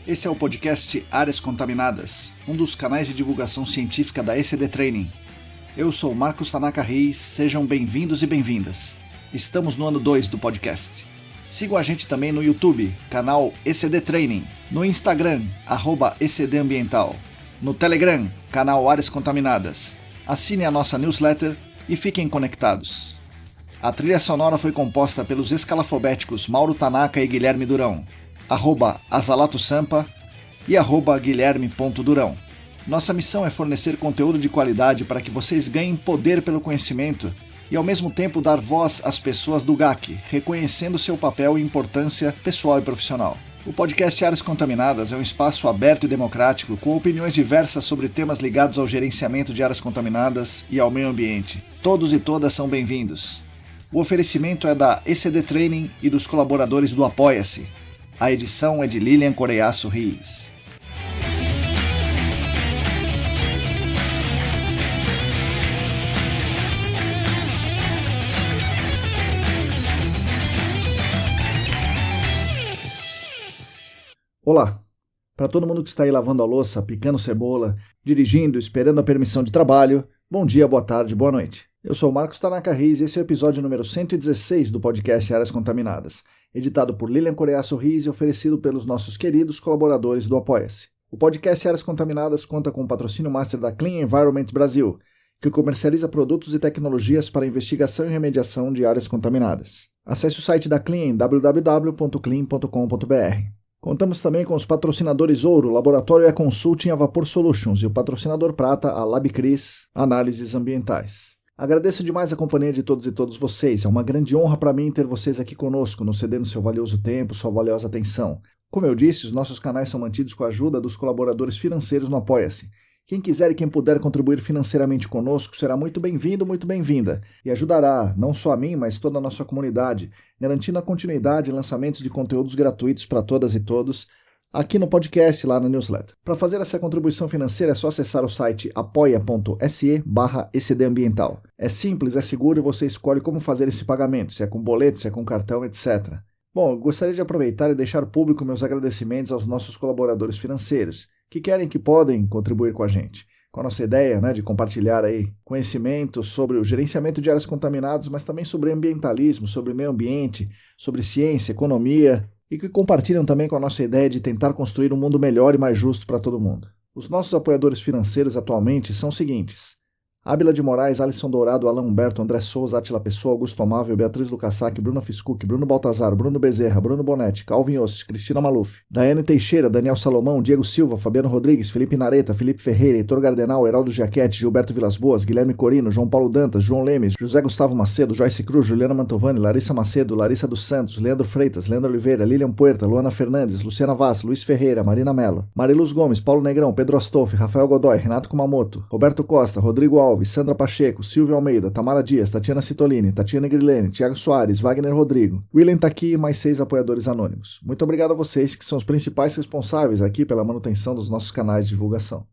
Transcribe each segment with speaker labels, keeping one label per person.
Speaker 1: Esse é o podcast Áreas Contaminadas, um dos canais de divulgação científica da ECD Training. Eu sou Marcos Tanaka Reis, sejam bem-vindos e bem-vindas. Estamos no ano 2 do podcast. Sigam a gente também no YouTube, canal ECD Training, no Instagram, @ECDambiental, no Telegram, canal Áreas Contaminadas. Assine a nossa newsletter e fiquem conectados. A trilha sonora foi composta pelos escalafobéticos Mauro Tanaka e Guilherme Durão, @Azalato-Sampa e @Guilherme.Durão. Nossa missão é fornecer conteúdo de qualidade para que vocês ganhem poder pelo conhecimento e ao mesmo tempo dar voz às pessoas do GAC, reconhecendo seu papel e importância pessoal e profissional. O podcast Áreas Contaminadas é um espaço aberto e democrático com opiniões diversas sobre temas ligados ao gerenciamento de áreas contaminadas e ao meio ambiente. Todos e todas são bem-vindos. O oferecimento é da ECD Training e dos colaboradores do Apoia-se. A edição é de Lilian Coreiaço Rios. Olá! Para todo mundo que está aí lavando a louça, picando cebola, dirigindo, esperando a permissão de trabalho, bom dia, boa tarde, boa noite. Eu sou Marcos Tanaka Reis e esse é o episódio número 116 do podcast Áreas Contaminadas, editado por Lilian Coreiaço Rios e oferecido pelos nossos queridos colaboradores do Apoia-se. O podcast Áreas Contaminadas conta com o patrocínio master da Clean Environment Brasil, que comercializa produtos e tecnologias para investigação e remediação de áreas contaminadas. Acesse o site da Clean em www.clean.com.br. Contamos também com os patrocinadores Ouro, Laboratório E-Consulting a Vapor Solutions e o patrocinador Prata, a LabCris, Análises Ambientais. Agradeço demais a companhia de todos e todas vocês. É uma grande honra para mim ter vocês aqui conosco, nos cedendo seu valioso tempo, sua valiosa atenção. Como eu disse, os nossos canais são mantidos com a ajuda dos colaboradores financeiros no Apoia-se. Quem quiser e quem puder contribuir financeiramente conosco será muito bem-vindo, muito bem-vinda, e ajudará não só a mim, mas toda a nossa comunidade, garantindo a continuidade e lançamentos de conteúdos gratuitos para todas e todos, aqui no podcast e lá na newsletter. Para fazer essa contribuição financeira é só acessar o site apoia.se/ecdambiental. É simples, é seguro e você escolhe como fazer esse pagamento, se é com boleto, se é com cartão, etc. Bom, eu gostaria de aproveitar e deixar público meus agradecimentos aos nossos colaboradores financeiros, que querem e que podem contribuir com a gente. Com a nossa ideia de compartilhar aí conhecimento sobre o gerenciamento de áreas contaminadas, mas também sobre ambientalismo, sobre meio ambiente, sobre ciência, economia, e que compartilham também com a nossa ideia de tentar construir um mundo melhor e mais justo para todo mundo. Os nossos apoiadores financeiros atualmente são os seguintes: Ábila de Moraes, Alisson Dourado, Alan Humberto, André Souza, Átila Pessoa, Augusto Amável, Beatriz Lucassac, Bruno Fiscuc, Bruno Baltazar, Bruno Bezerra, Bruno Bonetti, Calvin Ossi, Cristina Maluf, Daiane Teixeira, Daniel Salomão, Diego Silva, Fabiano Rodrigues, Felipe Nareta, Felipe Ferreira, Heitor Gardenal, Heraldo Giachetti, Gilberto Vilas Boas, Guilherme Corino, João Paulo Dantas, João Lemes, José Gustavo Macedo, Joyce Cruz, Juliana Mantovani, Larissa Macedo, Larissa dos Santos, Leandro Freitas, Leandro Oliveira, Lilian Puerta, Luana Fernandes, Luciana Vaz, Luiz Ferreira, Marina Mello, Mariluz Gomes, Paulo Negrão, Pedro Astolfi, Rafael Godoy, Renato Kumamoto, Roberto Costa, Rodrigo Alves, Sandra Pacheco, Silvio Almeida, Tamara Dias, Tatiana Citolini, Tatiana Grilene, Thiago Soares, Wagner Rodrigo, William Taqui e mais 6 apoiadores anônimos. Muito obrigado a vocês que são os principais responsáveis aqui pela manutenção dos nossos canais de divulgação.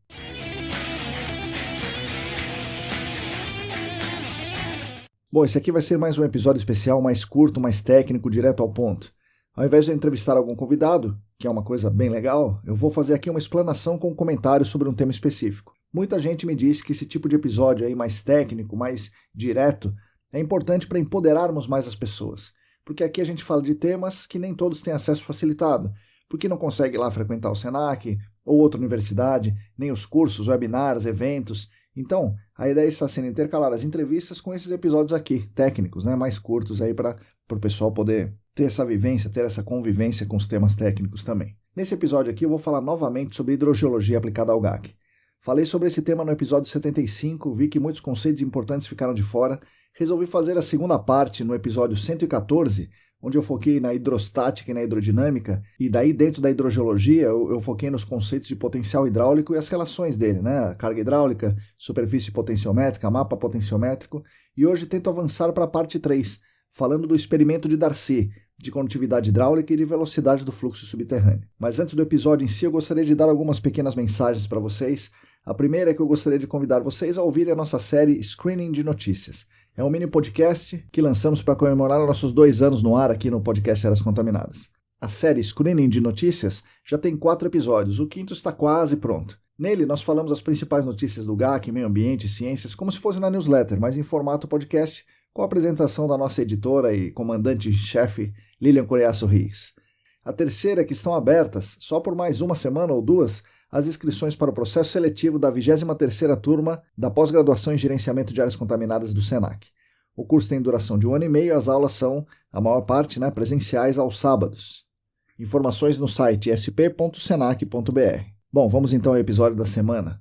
Speaker 1: Bom, esse aqui vai ser mais um episódio especial, mais curto, mais técnico, direto ao ponto. Ao invés de eu entrevistar algum convidado, que é uma coisa bem legal, eu vou fazer aqui uma explanação com um comentário sobre um tema específico. Muita gente me disse que esse tipo de episódio aí mais técnico, mais direto, é importante para empoderarmos mais as pessoas. Porque aqui a gente fala de temas que nem todos têm acesso facilitado, porque não consegue ir lá frequentar o Senac ou outra universidade, nem os cursos, webinars, eventos. Então, a ideia está sendo intercalar as entrevistas com esses episódios aqui, técnicos, mais curtos aí para o pessoal poder ter essa vivência, ter essa convivência com os temas técnicos também. Nesse episódio aqui eu vou falar novamente sobre hidrogeologia aplicada ao GAC. Falei sobre esse tema no episódio 75, vi que muitos conceitos importantes ficaram de fora, resolvi fazer a segunda parte no episódio 114, onde eu foquei na hidrostática e na hidrodinâmica, e daí dentro da hidrogeologia eu foquei nos conceitos de potencial hidráulico e as relações dele, carga hidráulica, superfície potenciométrica, mapa potenciométrico, e hoje tento avançar para a parte 3, falando do experimento de Darcy, de condutividade hidráulica e de velocidade do fluxo subterrâneo. Mas antes do episódio em si, eu gostaria de dar algumas pequenas mensagens para vocês. A primeira é que eu gostaria de convidar vocês a ouvirem a nossa série Screening de Notícias. É um mini podcast que lançamos para comemorar nossos 2 anos no ar aqui no podcast Áreas Contaminadas. A série Screening de Notícias já tem 4 episódios, o 5º está quase pronto. Nele, nós falamos as principais notícias do GAC, meio ambiente e ciências, como se fosse na newsletter, mas em formato podcast, com a apresentação da nossa editora e comandante-chefe Lilian Coriaço Rios. A terceira é que estão abertas, só por mais uma semana ou 2, as inscrições para o processo seletivo da 23ª turma da pós-graduação em gerenciamento de áreas contaminadas do SENAC. O curso tem duração de 1 ano e meio, as aulas são, a maior parte, presenciais aos sábados. Informações no site sp.senac.br. Bom, vamos então ao episódio da semana.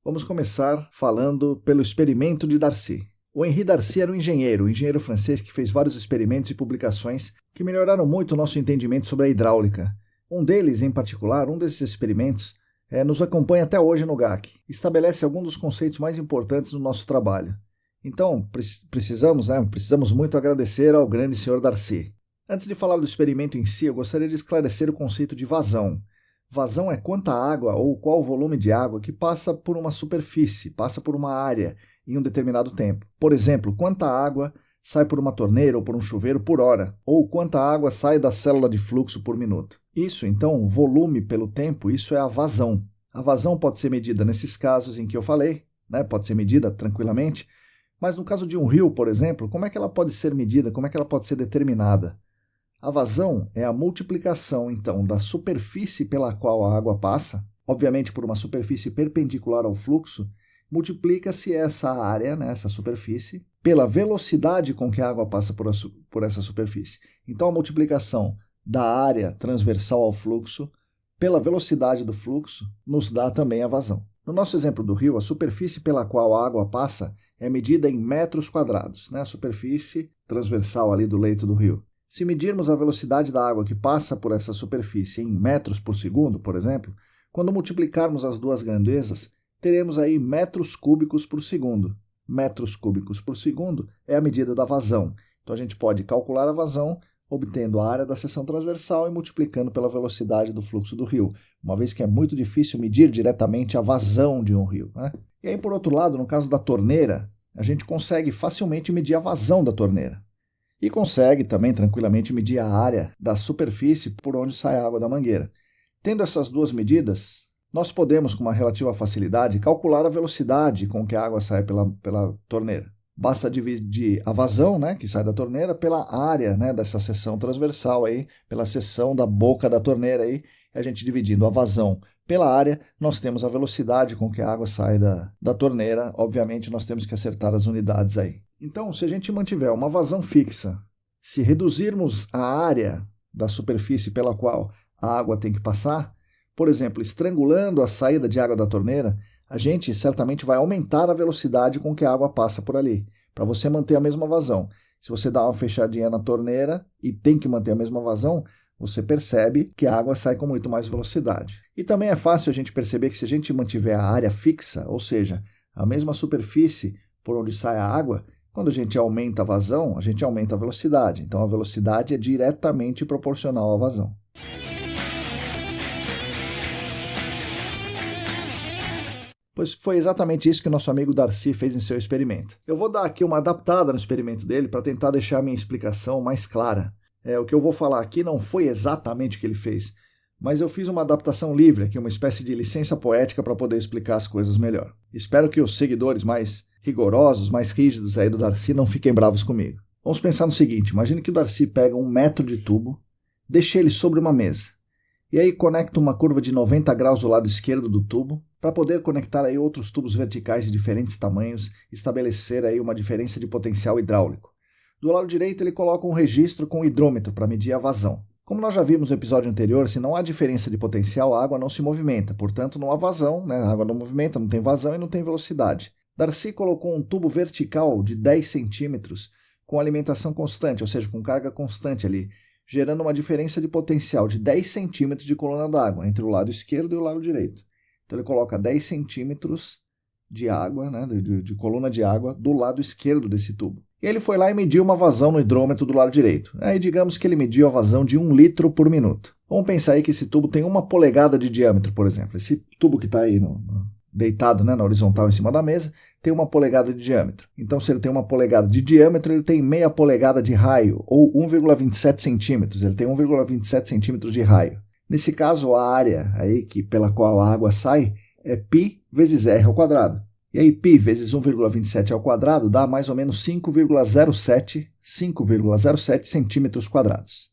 Speaker 1: Vamos começar falando pelo experimento de Darcy. O Henri Darcy era um engenheiro francês que fez vários experimentos e publicações que melhoraram muito o nosso entendimento sobre a hidráulica. Um deles, em particular, um desses experimentos, nos acompanha até hoje no GAC. Estabelece alguns dos conceitos mais importantes do nosso trabalho. Então, precisamos muito agradecer ao grande senhor Darcy. Antes de falar do experimento em si, eu gostaria de esclarecer o conceito de vazão. Vazão é quanta água ou qual volume de água que passa por uma superfície, passa por uma área em um determinado tempo. Por exemplo, quanta água sai por uma torneira ou por um chuveiro por hora, ou quanta água sai da célula de fluxo por minuto. Isso, então, volume pelo tempo, isso é a vazão. A vazão pode ser medida nesses casos em que eu falei, pode ser medida tranquilamente, mas no caso de um rio, por exemplo, como é que ela pode ser medida, como é que ela pode ser determinada? A vazão é a multiplicação, então, da superfície pela qual a água passa, obviamente por uma superfície perpendicular ao fluxo, multiplica-se essa área, essa superfície, pela velocidade com que a água passa por essa superfície. Então, a multiplicação da área transversal ao fluxo pela velocidade do fluxo nos dá também a vazão. No nosso exemplo do rio, a superfície pela qual a água passa é medida em metros quadrados, a superfície transversal ali do leito do rio. Se medirmos a velocidade da água que passa por essa superfície em metros por segundo, por exemplo, quando multiplicarmos as duas grandezas, teremos aí metros cúbicos por segundo. Metros cúbicos por segundo é a medida da vazão. Então a gente pode calcular a vazão obtendo a área da seção transversal e multiplicando pela velocidade do fluxo do rio, uma vez que é muito difícil medir diretamente a vazão de um rio. E aí, por outro lado, no caso da torneira, a gente consegue facilmente medir a vazão da torneira. E consegue também tranquilamente medir a área da superfície por onde sai a água da mangueira. Tendo essas duas medidas, nós podemos, com uma relativa facilidade, calcular a velocidade com que a água sai pela torneira. Basta dividir a vazão, que sai da torneira, pela área dessa seção transversal, aí, pela seção da boca da torneira. Aí, a gente dividindo a vazão pela área, nós temos a velocidade com que a água sai da torneira. Obviamente, nós temos que acertar as unidades aí. Então, se a gente mantiver uma vazão fixa, se reduzirmos a área da superfície pela qual a água tem que passar, por exemplo, estrangulando a saída de água da torneira, a gente certamente vai aumentar a velocidade com que a água passa por ali, para você manter a mesma vazão. Se você dá uma fechadinha na torneira e tem que manter a mesma vazão, você percebe que a água sai com muito mais velocidade. E também é fácil a gente perceber que se a gente mantiver a área fixa, ou seja, a mesma superfície por onde sai a água, quando a gente aumenta a vazão, a gente aumenta a velocidade. Então a velocidade é diretamente proporcional à vazão. Pois foi exatamente isso que o nosso amigo Darcy fez em seu experimento. Eu vou dar aqui uma adaptada no experimento dele para tentar deixar a minha explicação mais clara. O que eu vou falar aqui não foi exatamente o que ele fez, mas eu fiz uma adaptação livre aqui, uma espécie de licença poética para poder explicar as coisas melhor. Espero que os seguidores mais rigorosos, mais rígidos aí do Darcy não fiquem bravos comigo. Vamos pensar no seguinte, imagine que o Darcy pega 1 metro de tubo, deixa ele sobre uma mesa, e aí conecta uma curva de 90 graus do lado esquerdo do tubo, para poder conectar aí outros tubos verticais de diferentes tamanhos, estabelecer aí uma diferença de potencial hidráulico. Do lado direito ele coloca um registro com hidrômetro para medir a vazão. Como nós já vimos no episódio anterior, se não há diferença de potencial, a água não se movimenta, portanto não há vazão, a água não movimenta, não tem vazão e não tem velocidade. Darcy colocou um tubo vertical de 10 centímetros com alimentação constante, ou seja, com carga constante ali, gerando uma diferença de potencial de 10 centímetros de coluna d'água entre o lado esquerdo e o lado direito. Então ele coloca 10 centímetros de água, de coluna de água, do lado esquerdo desse tubo. E ele foi lá e mediu uma vazão no hidrômetro do lado direito. Aí digamos que ele mediu a vazão de 1 litro por minuto. Vamos pensar aí que esse tubo tem 1 polegada de diâmetro, por exemplo. Esse tubo que está aí deitado, né, na horizontal em cima da mesa, tem 1 polegada de diâmetro. Então, se ele tem 1 polegada de diâmetro, ele tem meia polegada de raio, ou 1,27 centímetros. Ele tem 1,27 centímetros de raio. Nesse caso, a área aí pela qual a água sai é π vezes r ao quadrado. E aí, π vezes 1,27 ao quadrado dá mais ou menos 5,07 centímetros quadrados.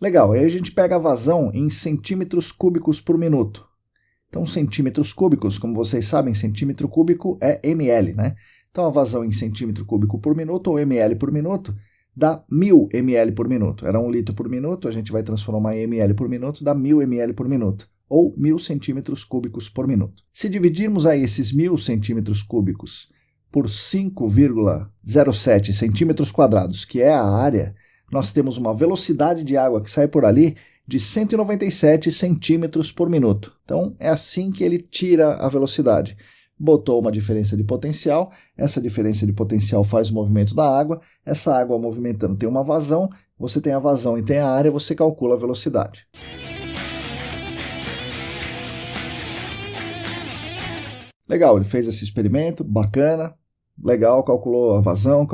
Speaker 1: Legal, aí a gente pega a vazão em centímetros cúbicos por minuto. Então, centímetros cúbicos, como vocês sabem, centímetro cúbico é ml, né? Então, a vazão em centímetro cúbico por minuto, ou ml por minuto, dá 1000 ml por minuto. Era 1 litro por minuto, a gente vai transformar em ml por minuto, dá 1000 ml por minuto, ou 1000 centímetros cúbicos por minuto. Se dividirmos aí esses 1000 centímetros cúbicos por 5,07 centímetros quadrados, que é a área, nós temos uma velocidade de água que sai por ali de 197 centímetros por minuto. Então, é assim que ele tira a velocidade. Botou uma diferença de potencial, essa diferença de potencial faz o movimento da água, essa água movimentando tem uma vazão, você tem a vazão e tem a área, você calcula a velocidade. Legal, ele fez esse experimento, bacana. Legal, calculou a vazão,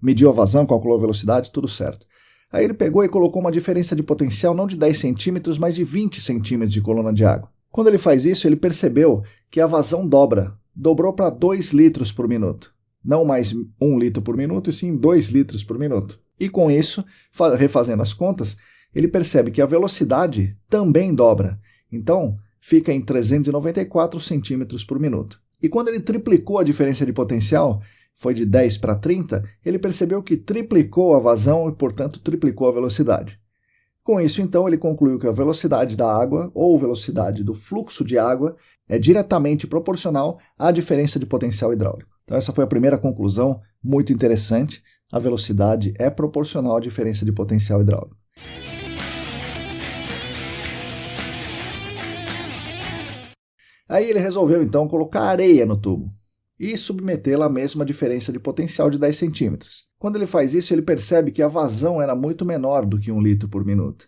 Speaker 1: mediu a vazão, calculou a velocidade, tudo certo. Aí ele pegou e colocou uma diferença de potencial não de 10 centímetros, mas de 20 centímetros de coluna de água. Quando ele faz isso, ele percebeu que a vazão dobrou para 2 litros por minuto. Não mais 1 litro por minuto, e sim 2 litros por minuto. E com isso, refazendo as contas, ele percebe que a velocidade também dobra. Então, fica em 394 centímetros por minuto. E quando ele triplicou a diferença de potencial, foi de 10 para 30, ele percebeu que triplicou a vazão e, portanto, triplicou a velocidade. Com isso, então, ele concluiu que a velocidade da água, ou velocidade do fluxo de água, é diretamente proporcional à diferença de potencial hidráulico. Então, essa foi a primeira conclusão, muito interessante. A velocidade é proporcional à diferença de potencial hidráulico. Aí ele resolveu, então, colocar areia no tubo e submetê-la à mesma diferença de potencial de 10 centímetros. Quando ele faz isso, ele percebe que a vazão era muito menor do que 1 litro por minuto.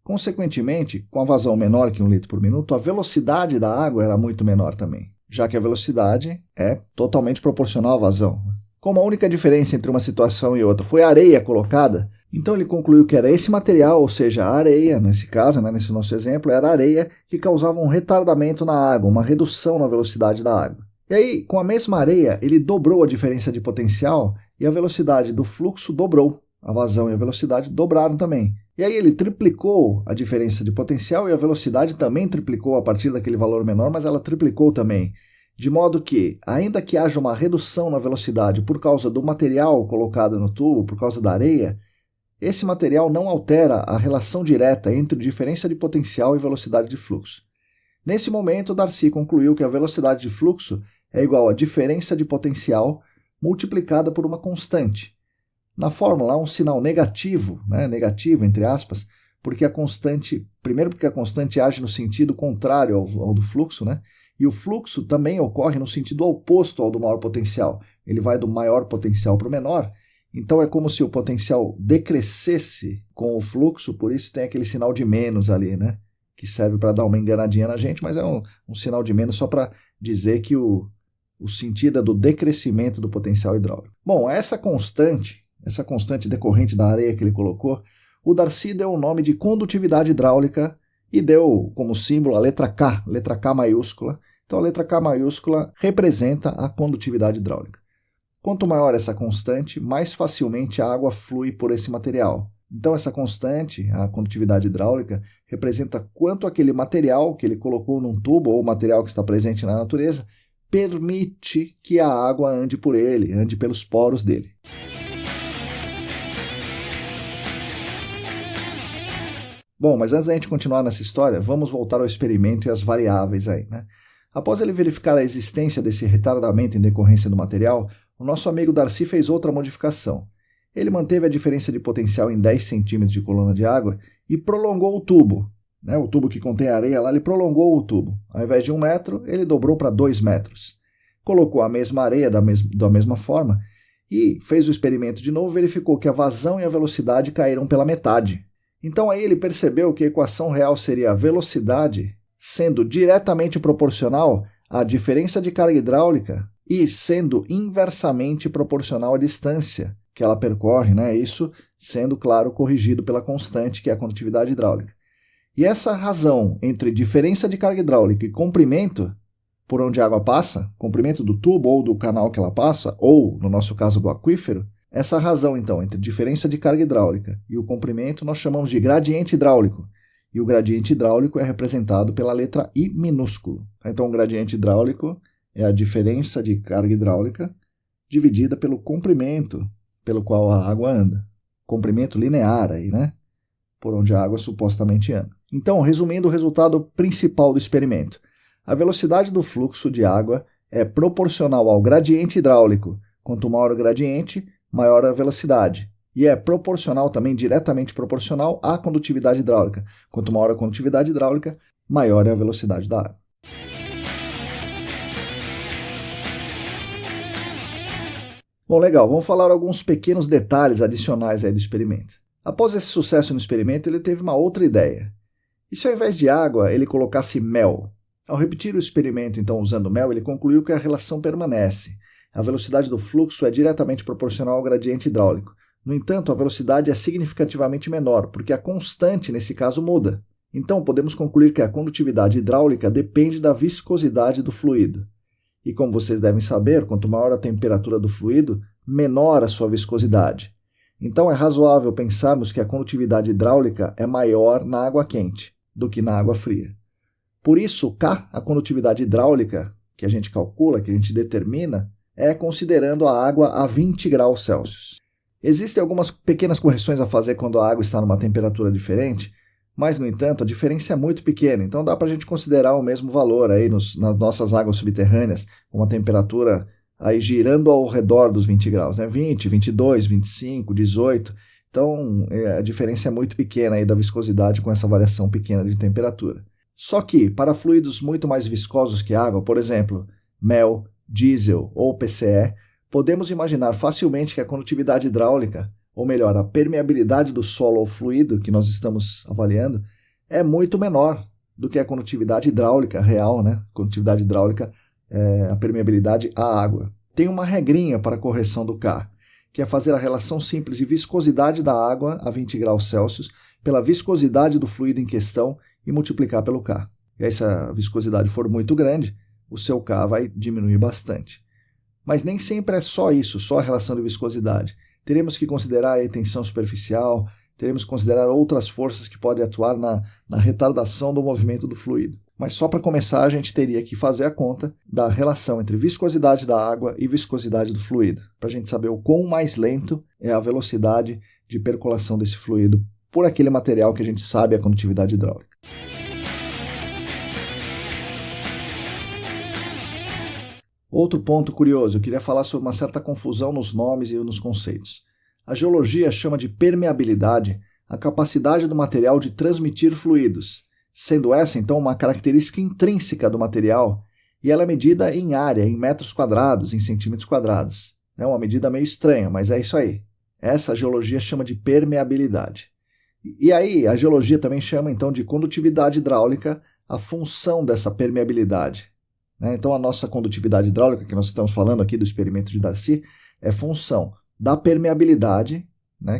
Speaker 1: Consequentemente, com a vazão menor que 1 litro por minuto, a velocidade da água era muito menor também, já que a velocidade é totalmente proporcional à vazão. Como a única diferença entre uma situação e outra foi a areia colocada, então ele concluiu que era esse material, ou seja, a areia, nesse caso, né, nesse nosso exemplo, era a areia que causava um retardamento na água, uma redução na velocidade da água. E aí, com a mesma areia, ele dobrou a diferença de potencial e a velocidade do fluxo dobrou. A vazão e a velocidade dobraram também. E aí ele triplicou a diferença de potencial e a velocidade também triplicou a partir daquele valor menor, mas ela triplicou também. De modo que, ainda que haja uma redução na velocidade por causa do material colocado no tubo, por causa da areia, esse material não altera a relação direta entre diferença de potencial e velocidade de fluxo. Nesse momento, Darcy concluiu que a velocidade de fluxo é igual à diferença de potencial multiplicada por uma constante. Na fórmula há um sinal negativo, né, negativo entre aspas, porque a constante, primeiro porque a constante age no sentido contrário ao do fluxo, né? E o fluxo também ocorre no sentido oposto ao do maior potencial. Ele vai do maior potencial para o menor. Então é como se o potencial decrescesse com o fluxo, por isso tem aquele sinal de menos ali, né? Que serve para dar uma enganadinha na gente, mas é um sinal de menos só para dizer que o sentido é do decrescimento do potencial hidráulico. Bom, essa constante decorrente da areia que ele colocou, o Darcy deu o nome de condutividade hidráulica e deu como símbolo a letra K maiúscula. Então a letra K maiúscula representa a condutividade hidráulica. Quanto maior essa constante, mais facilmente a água flui por esse material. Então essa constante, a condutividade hidráulica, representa quanto aquele material que ele colocou num tubo ou material que está presente na natureza permite que a água ande por ele, ande pelos poros dele. Bom, mas antes da gente continuar nessa história, vamos voltar ao experimento e às variáveis aí, né? Após ele verificar a existência desse retardamento em decorrência do material, o nosso amigo Darcy fez outra modificação. Ele manteve a diferença de potencial em 10 centímetros de coluna de água e prolongou o tubo. Né? O tubo que contém areia lá, ele prolongou o tubo. Ao invés de 1 metro, ele dobrou para 2 metros. Colocou a mesma areia da mesma forma e fez o experimento de novo e verificou que a vazão e a velocidade caíram pela metade. Então aí ele percebeu que a equação real seria a velocidade sendo diretamente proporcional a diferença de carga hidráulica e sendo inversamente proporcional à distância que ela percorre, né? Isso sendo, claro, corrigido pela constante, que é a condutividade hidráulica. E essa razão entre diferença de carga hidráulica e comprimento por onde a água passa, comprimento do tubo ou do canal que ela passa, ou, no nosso caso, do aquífero, essa razão, então, entre diferença de carga hidráulica e o comprimento nós chamamos de gradiente hidráulico. E o gradiente hidráulico é representado pela letra I minúsculo. Então, o gradiente hidráulico é a diferença de carga hidráulica dividida pelo comprimento pelo qual a água anda. Comprimento linear aí, né? Por onde a água supostamente anda. Então, resumindo o resultado principal do experimento. A velocidade do fluxo de água é proporcional ao gradiente hidráulico. Quanto maior o gradiente, maior a velocidade. E é proporcional também, diretamente proporcional à condutividade hidráulica. Quanto maior a condutividade hidráulica, maior é a velocidade da água. Bom, legal. Vamos falar alguns pequenos detalhes adicionais aí do experimento. Após esse sucesso no experimento, ele teve uma outra ideia. E se ao invés de água, ele colocasse mel? Ao repetir o experimento, então, usando mel, ele concluiu que a relação permanece. A velocidade do fluxo é diretamente proporcional ao gradiente hidráulico. No entanto, a velocidade é significativamente menor, porque a constante, nesse caso, muda. Então, podemos concluir que a condutividade hidráulica depende da viscosidade do fluido. E como vocês devem saber, quanto maior a temperatura do fluido, menor a sua viscosidade. Então, é razoável pensarmos que a condutividade hidráulica é maior na água quente do que na água fria. Por isso, K, a condutividade hidráulica, que a gente calcula, que a gente determina, é considerando a água a 20 graus Celsius. Existem algumas pequenas correções a fazer quando a água está numa temperatura diferente, mas, no entanto, a diferença é muito pequena, então dá para a gente considerar o mesmo valor aí nas nossas águas subterrâneas, com uma temperatura aí girando ao redor dos 20 graus, né? 20, 22, 25, 18. Então, a diferença é muito pequena aí da viscosidade com essa variação pequena de temperatura. Só que, para fluidos muito mais viscosos que água, por exemplo, mel, diesel ou PCE, podemos imaginar facilmente que a condutividade hidráulica, ou melhor, a permeabilidade do solo ao fluido que nós estamos avaliando, é muito menor do que a condutividade hidráulica real, né? Condutividade hidráulica é a permeabilidade à água. Tem uma regrinha para a correção do K, que é fazer a relação simples de viscosidade da água a 20 graus Celsius pela viscosidade do fluido em questão e multiplicar pelo K. E aí, se a viscosidade for muito grande, o seu K vai diminuir bastante. Mas nem sempre é só isso, só a relação de viscosidade. Teremos que considerar a tensão superficial, teremos que considerar outras forças que podem atuar na retardação do movimento do fluido. Mas só para começar, a gente teria que fazer a conta da relação entre viscosidade da água e viscosidade do fluido, para a gente saber o quão mais lento é a velocidade de percolação desse fluido por aquele material que a gente sabe a condutividade hidráulica. Outro ponto curioso, eu queria falar sobre uma certa confusão nos nomes e nos conceitos. A geologia chama de permeabilidade a capacidade do material de transmitir fluidos, sendo essa, então, uma característica intrínseca do material, e ela é medida em área, em metros quadrados, em centímetros quadrados. É uma medida meio estranha, mas é isso aí. Essa a geologia chama de permeabilidade. E aí, a geologia também chama, então, de condutividade hidráulica a função dessa permeabilidade. Então, a nossa condutividade hidráulica, que nós estamos falando aqui do experimento de Darcy, é função da permeabilidade,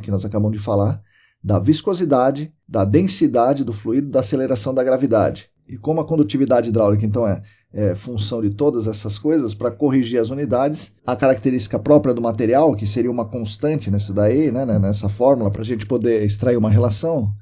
Speaker 1: que nós acabamos de falar, da viscosidade, da densidade do fluido, da aceleração da gravidade. E como a condutividade hidráulica, então, é função de todas essas coisas, para corrigir as unidades, a característica própria do material, que seria uma constante nessa fórmula, para a gente poder extrair uma relação,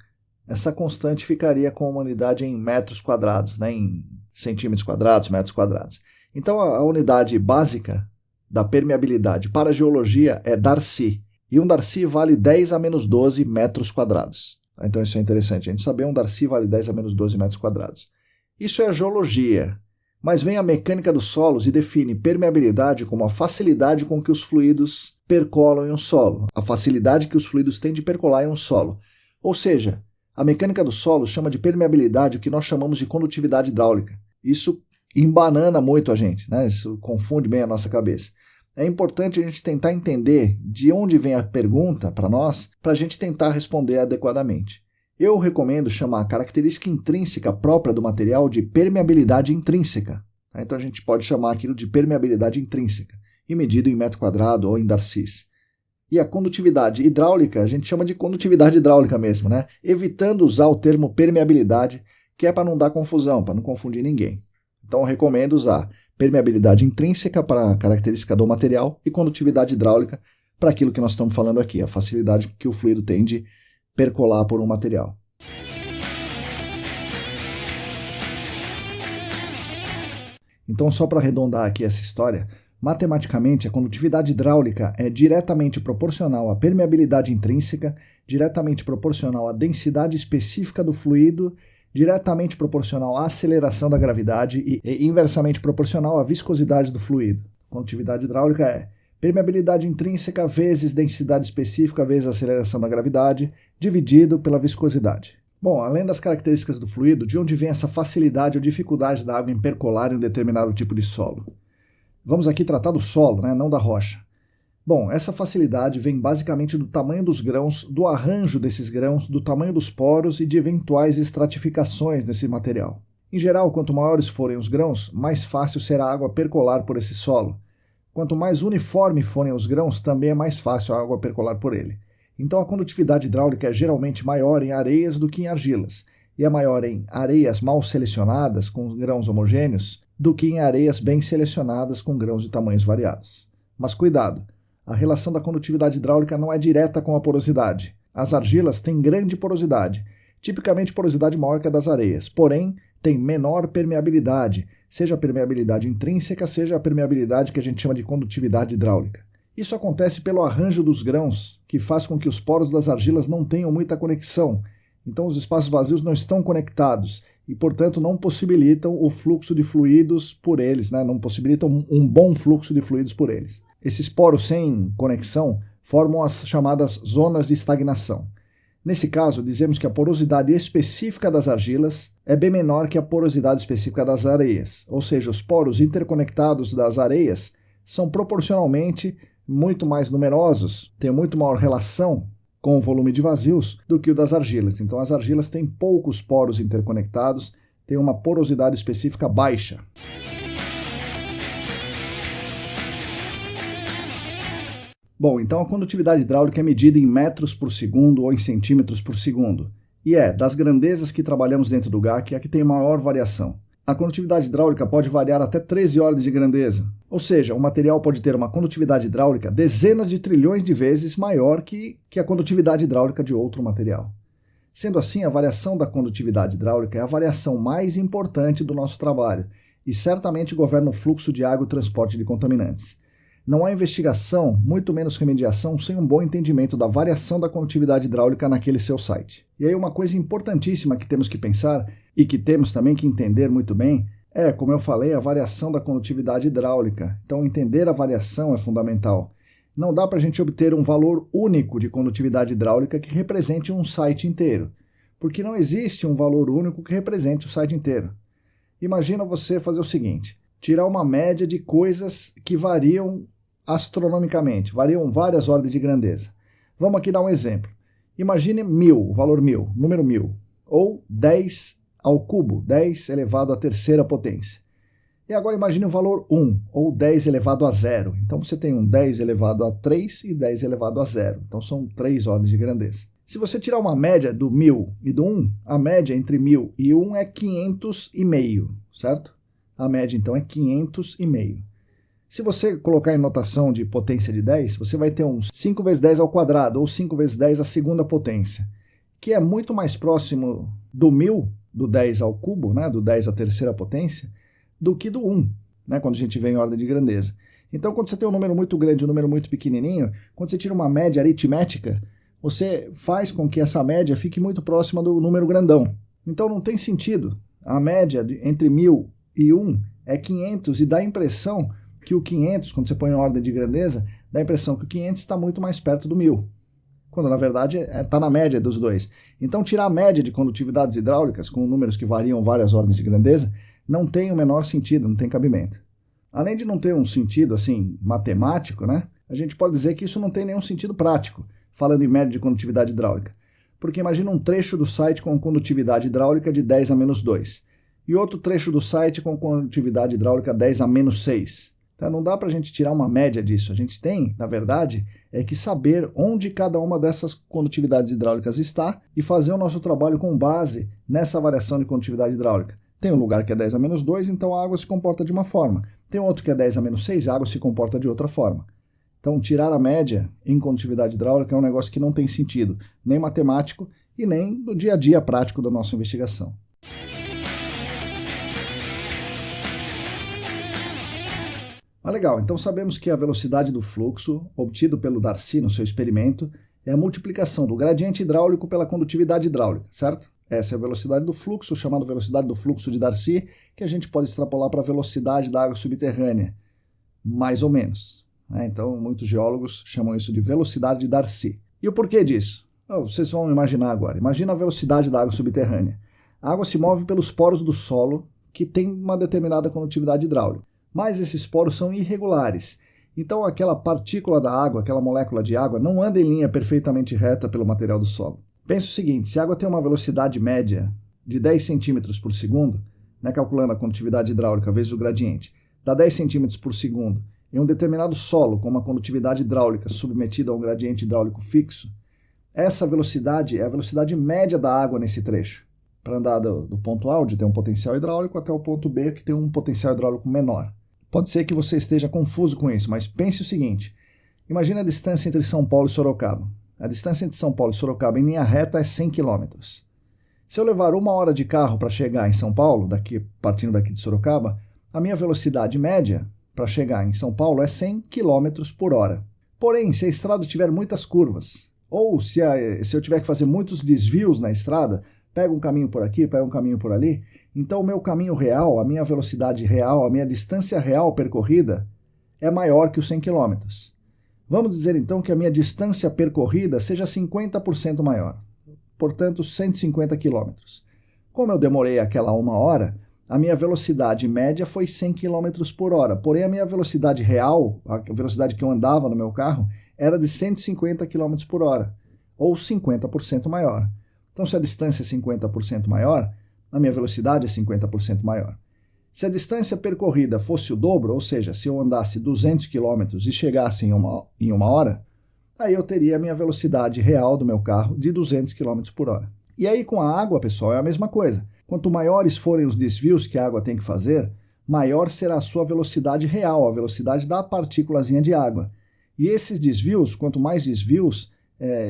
Speaker 1: essa constante ficaria com uma unidade em metros quadrados, em centímetros quadrados, metros quadrados. Então, a unidade básica da permeabilidade para a geologia é Darcy. E um Darcy vale 10 a menos 12 metros quadrados. Então, isso é interessante. A gente saber um Darcy vale 10 a menos 12 metros quadrados. Isso é a geologia. Mas vem a mecânica dos solos e define permeabilidade como a facilidade com que os fluidos percolam em um solo. A facilidade que os fluidos têm de percolar em um solo. Ou seja, a mecânica do solo chama de permeabilidade o que nós chamamos de condutividade hidráulica. Isso embanana muito a gente, Isso confunde bem a nossa cabeça. É importante a gente tentar entender de onde vem a pergunta para nós, para a gente tentar responder adequadamente. Eu recomendo chamar a característica intrínseca própria do material de permeabilidade intrínseca. Tá? Então a gente pode chamar aquilo de permeabilidade intrínseca, e medido em metro quadrado ou em Darcys. E a condutividade hidráulica, a gente chama de condutividade hidráulica mesmo, né? Evitando usar o termo permeabilidade, que é para não dar confusão, para não confundir ninguém. Então eu recomendo usar permeabilidade intrínseca para a característica do material e condutividade hidráulica para aquilo que nós estamos falando aqui, a facilidade que o fluido tem de percolar por um material. Então, só para arredondar aqui essa história, matematicamente, a condutividade hidráulica é diretamente proporcional à permeabilidade intrínseca, diretamente proporcional à densidade específica do fluido, diretamente proporcional à aceleração da gravidade e inversamente proporcional à viscosidade do fluido. Condutividade hidráulica é permeabilidade intrínseca vezes densidade específica vezes aceleração da gravidade, dividido pela viscosidade. Bom, além das características do fluido, de onde vem essa facilidade ou dificuldade da água em percolar em um determinado tipo de solo? Vamos aqui tratar do solo, né, não da rocha. Bom, essa facilidade vem basicamente do tamanho dos grãos, do arranjo desses grãos, do tamanho dos poros e de eventuais estratificações nesse material. Em geral, quanto maiores forem os grãos, mais fácil será a água percolar por esse solo. Quanto mais uniforme forem os grãos, também é mais fácil a água percolar por ele. Então a condutividade hidráulica é geralmente maior em areias do que em argilas, e é maior em areias mal selecionadas, com grãos homogêneos, do que em areias bem selecionadas com grãos de tamanhos variados. Mas cuidado! A relação da condutividade hidráulica não é direta com a porosidade. As argilas têm grande porosidade, tipicamente porosidade maior que a das areias, porém têm menor permeabilidade, seja a permeabilidade intrínseca, seja a permeabilidade que a gente chama de condutividade hidráulica. Isso acontece pelo arranjo dos grãos, que faz com que os poros das argilas não tenham muita conexão, então os espaços vazios não estão conectados e, portanto, não possibilitam o fluxo de fluidos por eles, né? Não possibilitam um bom fluxo de fluidos por eles. Esses poros sem conexão formam as chamadas zonas de estagnação. Nesse caso, dizemos que a porosidade específica das argilas é bem menor que a porosidade específica das areias, ou seja, os poros interconectados das areias são proporcionalmente muito mais numerosos, têm muito maior relação com o volume de vazios do que o das argilas. Então as argilas têm poucos poros interconectados, têm uma porosidade específica baixa. Bom, então a condutividade hidráulica é medida em metros por segundo ou em centímetros por segundo. E das grandezas que trabalhamos dentro do GAC, é a que tem maior variação. A condutividade hidráulica pode variar até 13 ordens de grandeza. Ou seja, o material pode ter uma condutividade hidráulica dezenas de trilhões de vezes maior que a condutividade hidráulica de outro material. Sendo assim, a variação da condutividade hidráulica é a variação mais importante do nosso trabalho e certamente governa o fluxo de água e o transporte de contaminantes. Não há investigação, muito menos remediação, sem um bom entendimento da variação da condutividade hidráulica naquele seu site. E aí uma coisa importantíssima que temos que pensar e que temos também que entender muito bem é, como eu falei, a variação da condutividade hidráulica. Então entender a variação é fundamental. Não dá para a gente obter um valor único de condutividade hidráulica que represente um site inteiro, porque não existe um valor único que represente o site inteiro. Imagina você fazer o seguinte: tirar uma média de coisas que variam astronomicamente, variam várias ordens de grandeza. Vamos aqui dar um exemplo. Imagine 1000, o valor 1000, número 1000, ou 10 ao cubo, 10 elevado à terceira potência. E agora imagine o valor 1, ou 10 elevado a 0. Então você tem um 10 elevado a 3 e 10 elevado a 0. Então são 3 ordens de grandeza. Se você tirar uma média do 1000 e do 1, a média entre 1000 e 1 é 500,5, certo? A média, então, é 500,5. Se você colocar em notação de potência de 10, você vai ter uns 5 vezes 10 ao quadrado, ou 5 vezes 10 à segunda potência, que é muito mais próximo do 1000, do 10 ao cubo, né, do 10 à terceira potência, do que do 1, né, quando a gente vê em ordem de grandeza. Então, quando você tem um número muito grande e um número muito pequenininho, quando você tira uma média aritmética, você faz com que essa média fique muito próxima do número grandão. Então, não tem sentido. A média entre 1000 e 1 é 500 e dá a impressão que o 500, quando você põe em ordem de grandeza, dá a impressão que o 500 está muito mais perto do 1000, quando na verdade está na média dos dois. Então tirar a média de condutividades hidráulicas com números que variam várias ordens de grandeza não tem o menor sentido, não tem cabimento. Além de não ter um sentido assim matemático, né, a gente pode dizer que isso não tem nenhum sentido prático, falando em média de condutividade hidráulica. Porque imagina um trecho do site com condutividade hidráulica de 10 a menos 2. e outro trecho do site com condutividade hidráulica 10 a menos 6. Então, não dá para a gente tirar uma média disso. A gente tem, na verdade, que saber onde cada uma dessas condutividades hidráulicas está e fazer o nosso trabalho com base nessa variação de condutividade hidráulica. Tem um lugar que é 10 a menos 2, então a água se comporta de uma forma. Tem outro que é 10 a menos 6, a água se comporta de outra forma. Então, tirar a média em condutividade hidráulica é um negócio que não tem sentido, nem matemático e nem do dia a dia prático da nossa investigação. Mas legal, então sabemos que a velocidade do fluxo, obtido pelo Darcy no seu experimento, é a multiplicação do gradiente hidráulico pela condutividade hidráulica, certo? Essa é a velocidade do fluxo, chamada velocidade do fluxo de Darcy, que a gente pode extrapolar para a velocidade da água subterrânea, mais ou menos. Então, muitos geólogos chamam isso de velocidade de Darcy. E o porquê disso? Vocês vão imaginar agora. Imagina a velocidade da água subterrânea. A água se move pelos poros do solo, que tem uma determinada condutividade hidráulica. Mas esses poros são irregulares. Então aquela partícula da água, aquela molécula de água, não anda em linha perfeitamente reta pelo material do solo. Pense o seguinte, se a água tem uma velocidade média de 10 centímetros por segundo, calculando a condutividade hidráulica vezes o gradiente, dá 10 centímetros por segundo em um determinado solo com uma condutividade hidráulica submetida a um gradiente hidráulico fixo, essa velocidade é a velocidade média da água nesse trecho. Para andar do ponto A, onde tem um potencial hidráulico, até o ponto B, que tem um potencial hidráulico menor. Pode ser que você esteja confuso com isso, mas pense o seguinte. Imagine a distância entre São Paulo e Sorocaba. A distância entre São Paulo e Sorocaba em linha reta é 100 km. Se eu levar 1 hora de carro para chegar em São Paulo, partindo daqui de Sorocaba, a minha velocidade média para chegar em São Paulo é 100 km por hora. Porém, se a estrada tiver muitas curvas, ou se eu tiver que fazer muitos desvios na estrada, pega um caminho por aqui, pega um caminho por ali, então o meu caminho real, a minha velocidade real, a minha distância real percorrida é maior que os 100 km. Vamos dizer então que a minha distância percorrida seja 50% maior, portanto 150 km. Como eu demorei aquela 1 hora, a minha velocidade média foi 100 km por hora, porém a minha velocidade real, a velocidade que eu andava no meu carro, era de 150 km por hora, ou 50% maior. Então, se a distância é 50% maior, a minha velocidade é 50% maior. Se a distância percorrida fosse o dobro, ou seja, se eu andasse 200 km e chegasse em uma hora, aí eu teria a minha velocidade real do meu carro de 200 km por hora. E aí com a água, pessoal, é a mesma coisa. Quanto maiores forem os desvios que a água tem que fazer, maior será a sua velocidade real, a velocidade da partículazinha de água. E esses desvios, quanto mais desvios,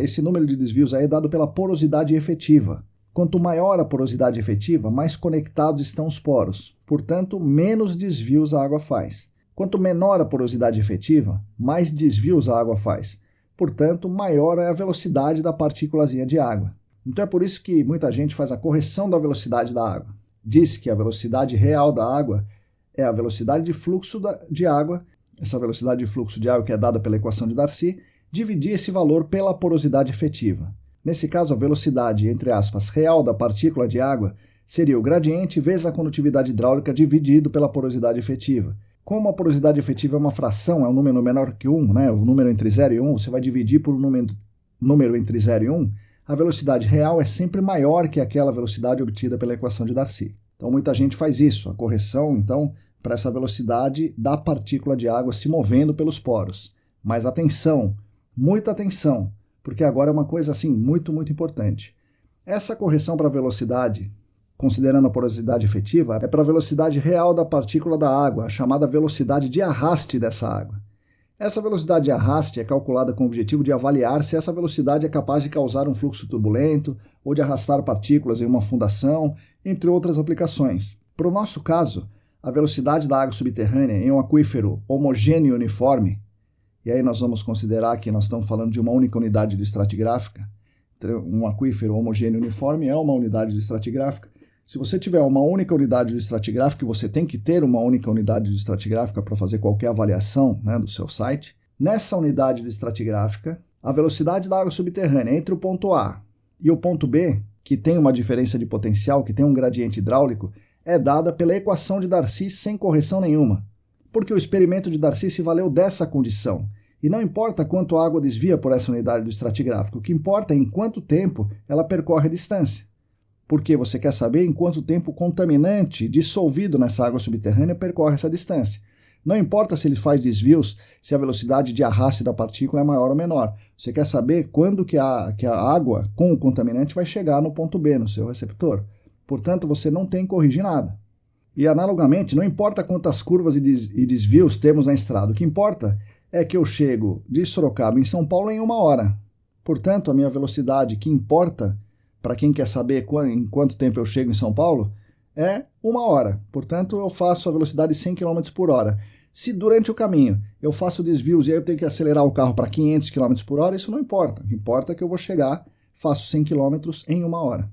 Speaker 1: esse número de desvios aí é dado pela porosidade efetiva. Quanto maior a porosidade efetiva, mais conectados estão os poros. Portanto, menos desvios a água faz. Quanto menor a porosidade efetiva, mais desvios a água faz. Portanto, maior é a velocidade da partículazinha de água. Então é por isso que muita gente faz a correção da velocidade da água. Diz que a velocidade real da água é a velocidade de fluxo de água, essa velocidade de fluxo de água que é dada pela equação de Darcy, dividir esse valor pela porosidade efetiva. Nesse caso, a velocidade, entre aspas, real da partícula de água seria o gradiente vezes a condutividade hidráulica dividido pela porosidade efetiva. Como a porosidade efetiva é uma fração, é um número menor que 1, o número entre 0 e 1, você vai dividir por um número entre 0 e 1, a velocidade real é sempre maior que aquela velocidade obtida pela equação de Darcy. Então muita gente faz isso, a correção, então, para essa velocidade da partícula de água se movendo pelos poros. Mas atenção, muita atenção, porque agora é uma coisa assim muito, muito importante. Essa correção para a velocidade, considerando a porosidade efetiva, é para a velocidade real da partícula da água, a chamada velocidade de arraste dessa água. Essa velocidade de arraste é calculada com o objetivo de avaliar se essa velocidade é capaz de causar um fluxo turbulento ou de arrastar partículas em uma fundação, entre outras aplicações. Para o nosso caso, a velocidade da água subterrânea em um aquífero homogêneo e uniforme, e aí nós vamos considerar que nós estamos falando de uma única unidade de estratigráfica, um aquífero homogêneo e uniforme é uma unidade de estratigráfica. Se você tiver uma única unidade de estratigráfica, você tem que ter uma única unidade de estratigráfica para fazer qualquer avaliação do seu site. Nessa unidade de estratigráfica, a velocidade da água subterrânea entre o ponto A e o ponto B, que tem uma diferença de potencial, que tem um gradiente hidráulico, é dada pela equação de Darcy sem correção nenhuma. Porque o experimento de Darcy se valeu dessa condição. E não importa quanto a água desvia por essa unidade do estratigráfico, o que importa é em quanto tempo ela percorre a distância. porque você quer saber em quanto tempo o contaminante dissolvido nessa água subterrânea percorre essa distância. Não importa se ele faz desvios, se a velocidade de arraste da partícula é maior ou menor. Você quer saber quando que a água com o contaminante vai chegar no ponto B, no seu receptor. Portanto, você não tem que corrigir nada. E analogamente, não importa quantas curvas e desvios temos na estrada, o que importa é que eu chego de Sorocaba em São Paulo em 1 hora. Portanto, a minha velocidade que importa, para quem quer saber em quanto tempo eu chego em São Paulo, é 1 hora. Portanto, eu faço a velocidade 100 km por hora. Se durante o caminho eu faço desvios e aí eu tenho que acelerar o carro para 500 km por hora, isso não importa. O que importa é que eu vou chegar, faço 100 km em 1 hora.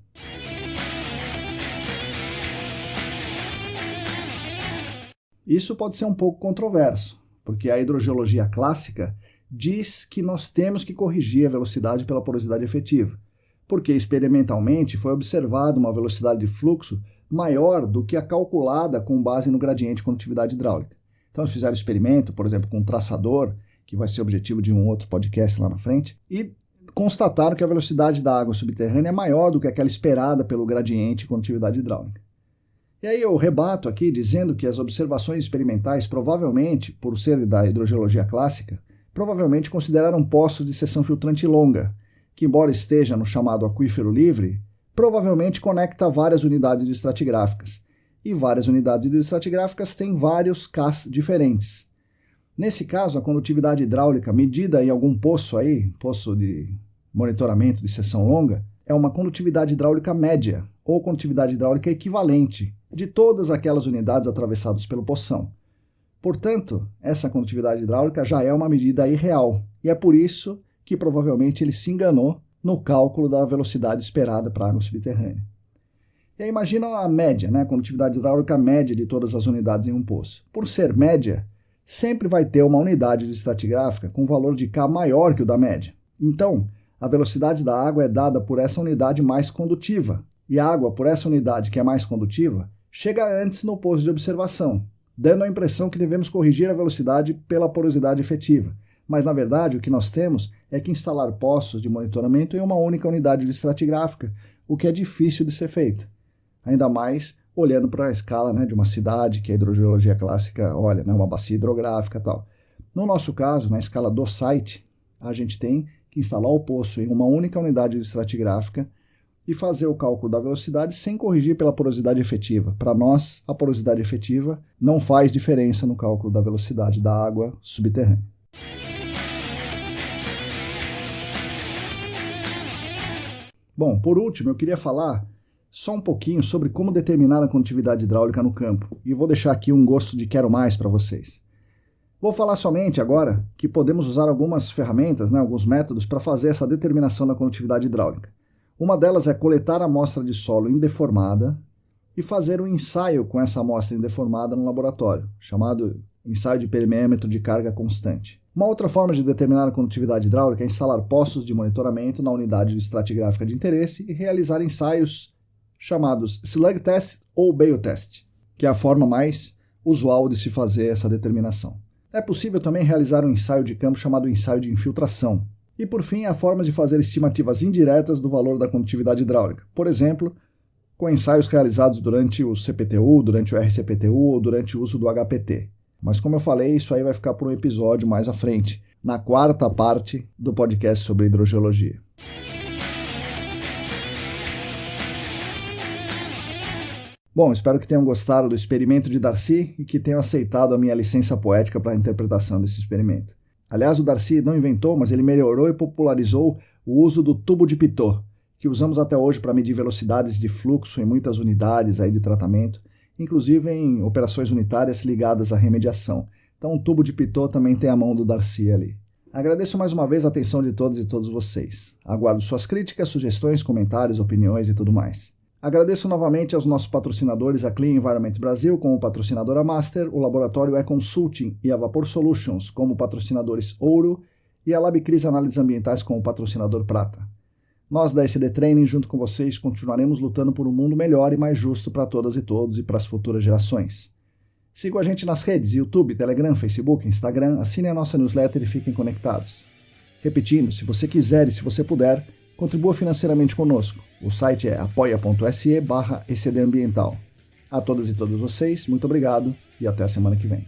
Speaker 1: Isso pode ser um pouco controverso, porque a hidrogeologia clássica diz que nós temos que corrigir a velocidade pela porosidade efetiva, porque experimentalmente foi observada uma velocidade de fluxo maior do que a calculada com base no gradiente de condutividade hidráulica. Então eles fizeram experimento, por exemplo, com um traçador, que vai ser objetivo de um outro podcast lá na frente, e constataram que a velocidade da água subterrânea é maior do que aquela esperada pelo gradiente de condutividade hidráulica. E aí eu rebato aqui dizendo que as observações experimentais, provavelmente, por ser da hidrogeologia clássica, provavelmente consideraram poços de seção filtrante longa, que embora esteja no chamado aquífero livre, provavelmente conecta várias unidades hidroestratigráficas. E várias unidades hidroestratigráficas têm vários Ks diferentes. Nesse caso, a condutividade hidráulica medida em algum poço aí, poço de monitoramento de seção longa, é uma condutividade hidráulica média, ou condutividade hidráulica equivalente, de todas aquelas unidades atravessadas pelo poção. Portanto, essa condutividade hidráulica já é uma medida irreal, e é por isso que provavelmente ele se enganou no cálculo da velocidade esperada para a água subterrânea. E aí imagina a média, a condutividade hidráulica média de todas as unidades em um poço. Por ser média, sempre vai ter uma unidade estratigráfica com valor de K maior que o da média. Então, a velocidade da água é dada por essa unidade mais condutiva, e a água por essa unidade que é mais condutiva chega antes no posto de observação, dando a impressão que devemos corrigir a velocidade pela porosidade efetiva. Mas, na verdade, o que nós temos é que instalar postos de monitoramento em uma única unidade estratigráfica, o que é difícil de ser feito. Ainda mais olhando para a escala de uma cidade, que a hidrogeologia clássica olha, uma bacia hidrográfica e tal. No nosso caso, na escala do site, a gente tem que instalar o poço em uma única unidade estratigráfica e fazer o cálculo da velocidade sem corrigir pela porosidade efetiva. Para nós, a porosidade efetiva não faz diferença no cálculo da velocidade da água subterrânea. Bom, por último, eu queria falar só um pouquinho sobre como determinar a condutividade hidráulica no campo, e vou deixar aqui um gosto de quero mais para vocês. Vou falar somente agora que podemos usar algumas ferramentas, alguns métodos para fazer essa determinação da condutividade hidráulica. Uma delas é coletar a amostra de solo indeformada e fazer um ensaio com essa amostra indeformada no laboratório, chamado ensaio de permeâmetro de carga constante. Uma outra forma de determinar a condutividade hidráulica é instalar postos de monitoramento na unidade estratigráfica de interesse e realizar ensaios chamados slug test ou bale test, que é a forma mais usual de se fazer essa determinação. É possível também realizar um ensaio de campo chamado ensaio de infiltração. E, por fim, há formas de fazer estimativas indiretas do valor da condutividade hidráulica. Por exemplo, com ensaios realizados durante o CPTU, durante o RCPTU ou durante o uso do HPT. Mas, como eu falei, isso aí vai ficar para um episódio mais à frente, na 4ª parte do podcast sobre hidrogeologia. Bom, espero que tenham gostado do experimento de Darcy e que tenham aceitado a minha licença poética para a interpretação desse experimento. Aliás, o Darcy não inventou, mas ele melhorou e popularizou o uso do tubo de Pitot, que usamos até hoje para medir velocidades de fluxo em muitas unidades aí de tratamento, inclusive em operações unitárias ligadas à remediação. Então o tubo de Pitot também tem a mão do Darcy ali. Agradeço mais uma vez a atenção de todos e todas vocês. Aguardo suas críticas, sugestões, comentários, opiniões e tudo mais. Agradeço novamente aos nossos patrocinadores, a Clean Environment Brasil como patrocinadora Master, o Laboratório E-Consulting e a Vapor Solutions como patrocinadores Ouro e a LabCris Análises Ambientais como patrocinador Prata. Nós da SD Training, junto com vocês, continuaremos lutando por um mundo melhor e mais justo para todas e todos e para as futuras gerações. Sigam a gente nas redes, YouTube, Telegram, Facebook, Instagram, assinem a nossa newsletter e fiquem conectados. Repetindo, se você quiser e se você puder, Contribua financeiramente conosco. O site é apoia.se/ecdambiental. A todas e todos vocês, muito obrigado e até a semana que vem.